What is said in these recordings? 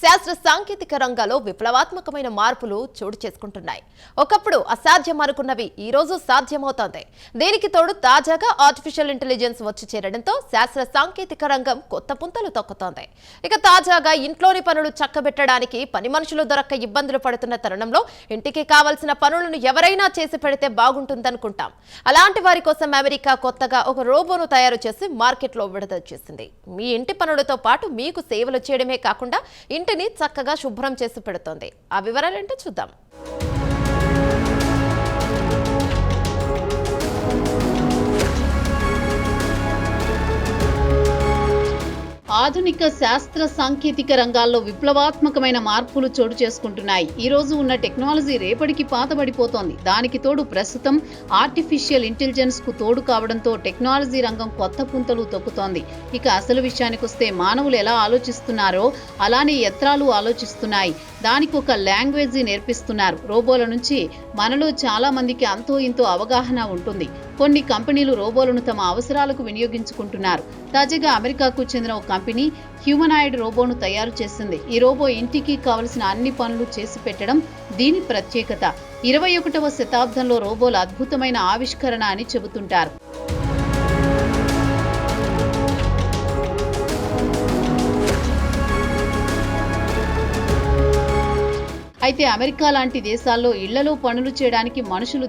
శాస్త్ర సాంకేతిక రంగాల్లో విప్లవాత్మకమైన మార్పులు చోటు చేసుకుంటున్నాయి. ఒకప్పుడు అసాధ్యం అనుకున్నవి ఈ రోజు సాధ్యమవుతోంది. దీనికి తోడు తాజాగా ఆర్టిఫిషియల్ ఇంటెలిజెన్స్ వచ్చి చేరడంతో శాస్త్ర సాంకేతిక రంగం కొత్త పుంతలు తొక్కుతోంది. ఇక తాజాగా ఇంట్లోని పనులు చక్కబెట్టడానికి పని మనుషులు దొరక్క ఇబ్బందులు పడుతున్న తరుణంలో ఇంటికి కావాల్సిన పనులను ఎవరైనా చేసి పెడితే బాగుంటుందనుకుంటాం. అలాంటి వారి కోసం అమెరికా కొత్తగా ఒక రోబోను తయారు చేసి మార్కెట్లో విడుదల చేసింది. మీ ఇంటి పనులతో పాటు మీకు సేవలు చేయడమే కాకుండా ఇంటిని చక్కగా శుభ్రం చేసి పెడుతోంది. ఆ వివరాలేంటో చూద్దాం. ఆధునిక శాస్త్ర సాంకేతిక రంగాల్లో విప్లవాత్మకమైన మార్పులు చోటు చేసుకుంటున్నాయి. ఈ రోజు ఉన్న టెక్నాలజీ రేపటికి పాతబడిపోతోంది. దానికి తోడు ప్రస్తుతం ఆర్టిఫిషియల్ ఇంటెలిజెన్స్ కు తోడు కావడంతో టెక్నాలజీ రంగం కొత్త పుంతలు తొక్కుతోంది. ఇక అసలు విషయానికి వస్తే మానవులు ఎలా ఆలోచిస్తున్నారో అలానే యంత్రాలు ఆలోచిస్తున్నాయి. దానికి ఒక లాంగ్వేజ్ నేర్పిస్తున్నారు. రోబోల నుంచి మనలో చాలా మందికి అంతో ఇంతో అవగాహన ఉంటుంది. కొన్ని కంపెనీలు రోబోలను తమ అవసరాలకు వినియోగించుకుంటున్నారు. తాజాగా అమెరికాకు చెందిన ఒక కంపెనీ హ్యూమనాయిడ్ రోబోను తయారు చేసింది. ఈ రోబో ఇంటికి కావలసిన అన్ని పనులు చేసి పెట్టడం దీని ప్రత్యేకత. 21వ శతాబ్దంలో రోబోల అద్భుతమైన ఆవిష్కరణ అని చెబుతుంటారు. అయితే అమెరికా లాంటి దేశాల్లో ఇళ్లలో పనులు చేయడానికి మనుషులు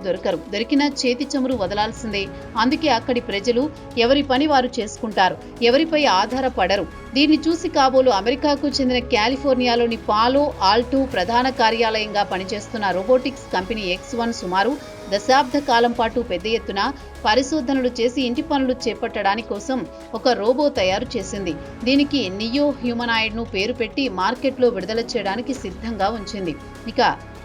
దొరికిన చేతి చమురు వదలాల్సిందే. అందుకే అక్కడి ప్రజలు ఎవరి పని వారు చేసుకుంటారు, ఎవరిపై ఆధారపడరు. దీన్ని చూసి కాబోలు అమెరికాకు చెందిన కాలిఫోర్నియాలోని పాలో ఆల్టో ప్రధాన కార్యాలయంగా పనిచేస్తున్న రోబోటిక్స్ కంపెనీ X1 సుమారు దశాబ్ద కాలం పాటు పెద్ద ఎత్తున పరిశోధనలు చేసి ఇంటి పనులు చేపట్టడానికి కోసం ఒక రోబో తయారు చేసింది. దీనికి నియో హ్యూమనాయిడ్ ను పేరు పెట్టి మార్కెట్లో విడుదల చేయడానికి సిద్ధంగా ఉంచింది. ఇక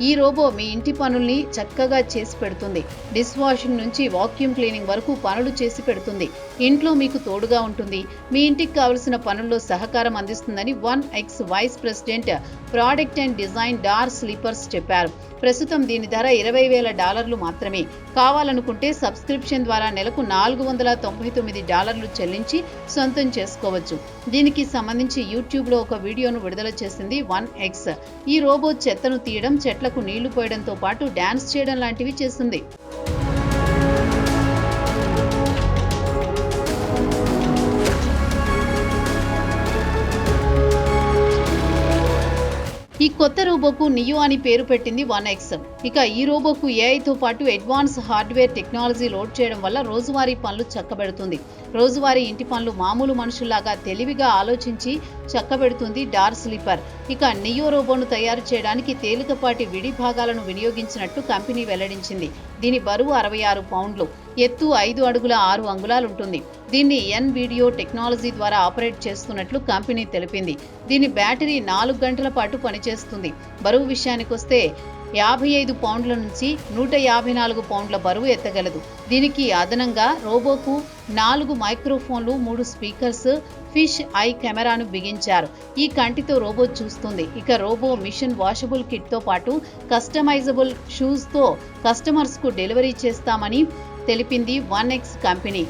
ఈ రోబో మీ ఇంటి పనుల్ని చక్కగా చేసి పెడుతుంది. డిష్ వాషింగ్ నుంచి వాక్యూమ్ క్లీనింగ్ వరకు పనులు చేసి పెడుతుంది. ఇంట్లో మీకు తోడుగా ఉంటుంది. మీ ఇంటికి కావలసిన పనుల్లో సహకారం అందిస్తుందని 1X vice president product and design డార్ స్లీపర్స్ చెప్పారు. ప్రస్తుతం దీని ధర $20,000 మాత్రమే. కావాలనుకుంటే సబ్స్క్రిప్షన్ ద్వారా నెలకు $499 చెల్లించి సొంతం చేసుకోవచ్చు. దీనికి సంబంధించి యూట్యూబ్లో ఒక వీడియోను విడుదల చేసింది 1X. ఈ రోబో చెత్తను తీయడం, చెట్లకు నీళ్లు పోయడంతో పాటు డాన్స్ చేయడం లాంటివి చేస్తుంది. ఈ కొత్త రోబోకు నియో అని పేరు పెట్టింది 1X. ఇక ఈ రోబోకు ఏఐతో పాటు అడ్వాన్స్ హార్డ్వేర్ టెక్నాలజీ లోడ్ చేయడం వల్ల రోజువారీ పనులు చక్కబెడుతుంది. రోజువారీ ఇంటి పనులు మామూలు మనుషుల్లాగా తెలివిగా ఆలోచించి చక్కబెడుతుంది డార్ స్లీపర్. ఇక నియో రోబోను తయారు చేయడానికి తేలికపాటి విడి భాగాలను వినియోగించినట్టు కంపెనీ వెల్లడించింది. దీని బరువు 66 పౌండ్లు, ఎత్తు 5 అడుగుల 6 అంగుళాలు ఉంటుంది. దీన్ని NVIDIA టెక్నాలజీ ద్వారా ఆపరేట్ చేస్తున్నట్లు కంపెనీ తెలిపింది. దీని బ్యాటరీ 4 గంటల పాటు పనిచేస్తుంది. బరువు విషయానికి వస్తే 55 పౌండ్ల నుంచి 154 పౌండ్ల బరువు ఎత్తగలదు. దీనికి అదనంగా రోబోకు 4 మైక్రోఫోన్లు, 3 స్పీకర్స్, ఫిష్ ఐ కెమెరాను బిగించారు. ఈ కంటితో రోబో చూస్తుంది. ఇక రోబో మిషన్ వాషబుల్ కిట్ తో పాటు కస్టమైజబుల్ షూస్ తో కస్టమర్స్ కు డెలివరీ చేస్తామని తెలిపింది 1X కంపెనీ.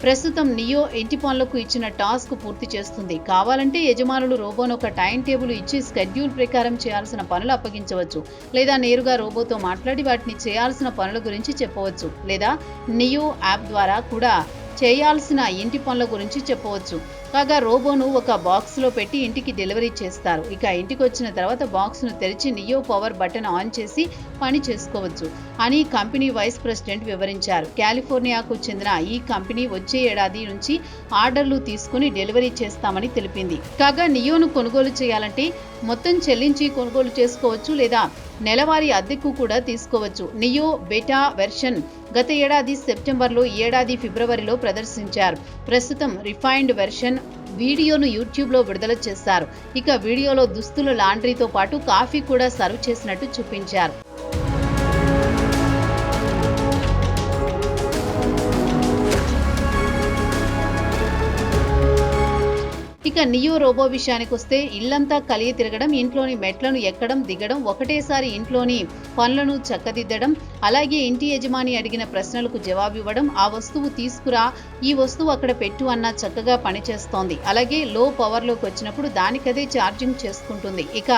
ప్రస్తుతం నియో ఇంటి పనులకు ఇచ్చిన టాస్క్ పూర్తి చేస్తుంది. కావాలంటే యజమానులు రోబోను ఒక టైం టేబుల్ ఇచ్చి స్కెడ్యూల్ ప్రకారం చేయాల్సిన పనులు అప్పగించవచ్చు. లేదా నేరుగా రోబోతో మాట్లాడి వాటిని చేయాల్సిన పనుల గురించి చెప్పవచ్చు. లేదా నియో యాప్ ద్వారా కూడా చేయాల్సిన ఇంటి పనుల గురించి చెప్పవచ్చు. కాగా రోబోను ఒక బాక్స్లో పెట్టి ఇంటికి డెలివరీ చేస్తారు. ఇక ఇంటికి వచ్చిన తర్వాత బాక్స్ను తెరిచి నియో పవర్ బటన్ ఆన్ చేసి పని చేసుకోవచ్చు అని కంపెనీ వైస్ ప్రెసిడెంట్ వివరించారు. కాలిఫోర్నియాకు చెందిన ఈ కంపెనీ వచ్చే ఏడాది నుంచి ఆర్డర్లు తీసుకుని డెలివరీ చేస్తామని తెలిపింది. కాగా నియోను కొనుగోలు చేయాలంటే మొత్తం చెల్లించి కొనుగోలు చేసుకోవచ్చు, లేదా నెలవారీ అద్దెకు కూడా తీసుకోవచ్చు. నియో బెటా వెర్షన్ గత ఏడాది సెప్టెంబర్లో, ఈ ఏడాది ఫిబ్రవరిలో ప్రదర్శించారు. ప్రస్తుతం రిఫైన్డ్ వెర్షన్ వీడియోను యూట్యూబ్లో విడుదల చేశారు. ఇక వీడియోలో దుస్తుల లాండ్రీతో పాటు కాఫీ కూడా సర్వ్ చేసినట్టు చూపించారు. ఇక ఇక నియో రోబో విషయానికి వస్తే ఇల్లంతా కలిగి తిరగడం, ఇంట్లోని మెట్లను ఎక్కడం దిగడం, ఒకటేసారి ఇంట్లోని పనులను చక్కదిద్దడం, అలాగే ఇంటి యజమాని అడిగిన ప్రశ్నలకు జవాబివ్వడం, ఆ వస్తువు తీసుకురా, ఈ వస్తువు అక్కడ పెట్టు అన్న చక్కగా పనిచేస్తోంది. అలాగే లో పవర్లోకి వచ్చినప్పుడు దానికదే ఛార్జింగ్ చేసుకుంటుంది. ఇక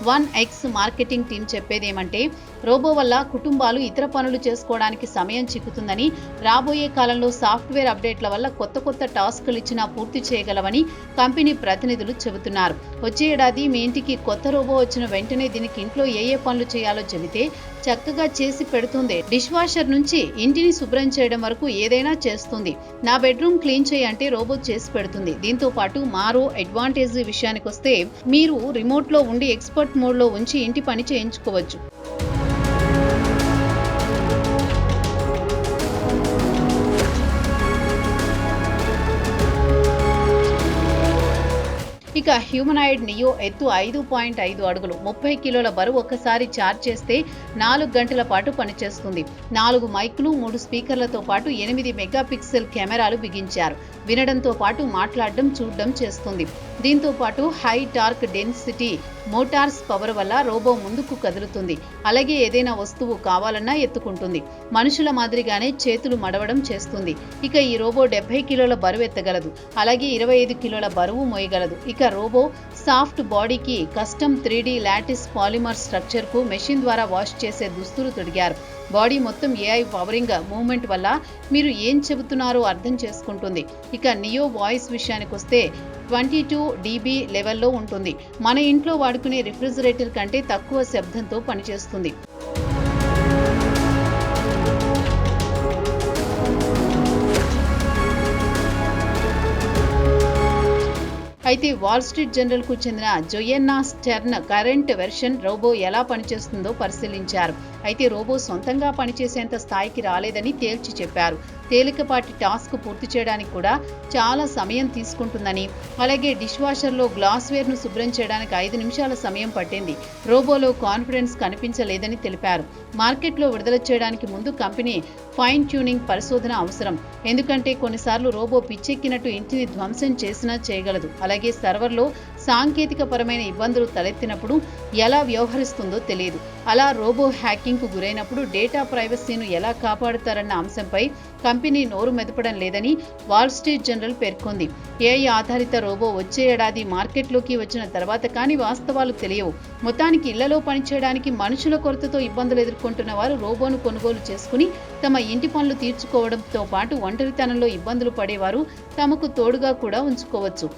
1X మార్కెటింగ్ టీం చెప్పేదేమంటే రోబో వల్ల కుటుంబాలు ఇతర పనులు చేసుకోవడానికి సమయం చిక్కుతుందని, రాబోయే కాలంలో సాఫ్ట్వేర్ అప్డేట్ల వల్ల కొత్త టాస్కులు ఇచ్చినా పూర్తి చేయగలవని కంపెనీ ప్రతినిధులు చెబుతున్నారు. వచ్చే ఏడాది మీ ఇంటికి కొత్త రోబో వచ్చిన వెంటనే దీనికి ఇంట్లో ఏ పనులు చేయాలో చెబితే చక్కగా చేసి పెడుతుంది. డిష్ వాషర్ నుంచి ఇంటిని శుభ్రం చేయడం వరకు ఏదైనా చేస్తుంది. నా బెడ్రూమ్ క్లీన్ చేయంటే రోబో చేసి పెడుతుంది. దీంతో పాటు మారో అడ్వాంటేజ్ విషయానికి వస్తే మీరు రిమోట్ లో ఉండి ఎక్స్పర్ట్ మోడ్ లో ఉంచి ఇంటి పని చేయించుకోవచ్చు. ఇక హ్యూమనాయిడ్ నియో ఎత్తు 5.5 అడుగులు, 30 కిలోల బరువు. ఒక్కసారి ఛార్జ్ చేస్తే 4 గంటల పాటు పనిచేస్తుంది. 4 మైకులు, 3 స్పీకర్లతో పాటు 8 మెగాపిక్సెల్ కెమెరాలు బిగించారు. వినడంతో పాటు మాట్లాడడం, చూడడం చేస్తుంది. దీంతో పాటు high torque density Motors power వల్ల రోబో ముందుకు కదులుతుంది. అలాగే ఏదైనా వస్తువు కావాలన్నా ఎత్తుకుంటుంది. మనుషుల మాదిరిగానే చేతులు మడవడం చేస్తుంది. ఇక ఈ రోబో 70 కిలోల బరువు ఎత్తగలదు. అలాగే 25 కిలోల బరువు మోయగలదు. ఇక రోబో సాఫ్ట్ బాడీకి custom 3D lattice polymer structure కు మెషిన్ ద్వారా వాష్ చేసే దుస్తులు తొడిగారు. బాడీ మొత్తం AI పవరింగ్ మూవ్మెంట్ వల్ల మీరు ఏం చెబుతున్నారో అర్థం చేసుకుంటుంది. ఇక నియో వాయిస్ విషయానికి వస్తే 22 dB లెవెల్లో ఉంటుంది. మన ఇంట్లో వాడుకునే రిఫ్రిజిరేటర్ కంటే తక్కువ శబ్దంతో పనిచేస్తుంది. అయితే వాల్ స్ట్రీట్ జర్నల్ కు చెందిన జోయెన్నా స్టెర్న్ కరెంట్ వెర్షన్ రోబో ఎలా పనిచేస్తుందో పరిశీలించారు. అయితే రోబో సొంతంగా పనిచేసేంత స్థాయికి రాలేదని తేల్చి చెప్పారు. తేలికపాటి టాస్క్ పూర్తి చేయడానికి కూడా చాలా సమయం తీసుకుంటుందని, అలాగే డిష్ వాషర్లో గ్లాస్వేర్ ను శుభ్రం చేయడానికి 5 నిమిషాల సమయం పట్టింది. రోబోలో కాన్ఫిడెన్స్ కనిపించలేదని తెలిపారు. మార్కెట్లో విడుదల చేయడానికి ముందు కంపెనీ ఫైన్ ట్యూనింగ్ పరిశోధన అవసరం. ఎందుకంటే కొన్నిసార్లు రోబో పిచ్చెక్కినట్టు ఇంటిని ధ్వంసం చేసినా చేయగలదు. అలాగే సర్వర్లో సాంకేతిక పరమైన ఇబ్బందులు తలెత్తినప్పుడు ఎలా వ్యవహరిస్తుందో తెలియదు. అలా రోబో హ్యాకింగ్ కు గురైనప్పుడు డేటా ప్రైవసీను ఎలా కాపాడుతారన్న అంశంపై కంపెనీ నోరు మెదపడం లేదని వాల్ స్ట్రీట్ జర్నల్ పేర్కొంది. AI ఆధారిత రోబో వచ్చే ఏడాది మార్కెట్లోకి వచ్చిన తర్వాత కానీ వాస్తవాలు తెలియవు. మొత్తానికి ఇళ్లలో పనిచేయడానికి మనుషుల కొరతతో ఇబ్బందులు ఎదుర్కొంటున్న వారు రోబోను కొనుగోలు చేసుకుని తమ ఇంటి పనులు తీర్చుకోవడంతో పాటు ఒంటరితనంలో ఇబ్బందులు పడేవారు తమకు తోడుగా కూడా ఉంచుకోవచ్చు.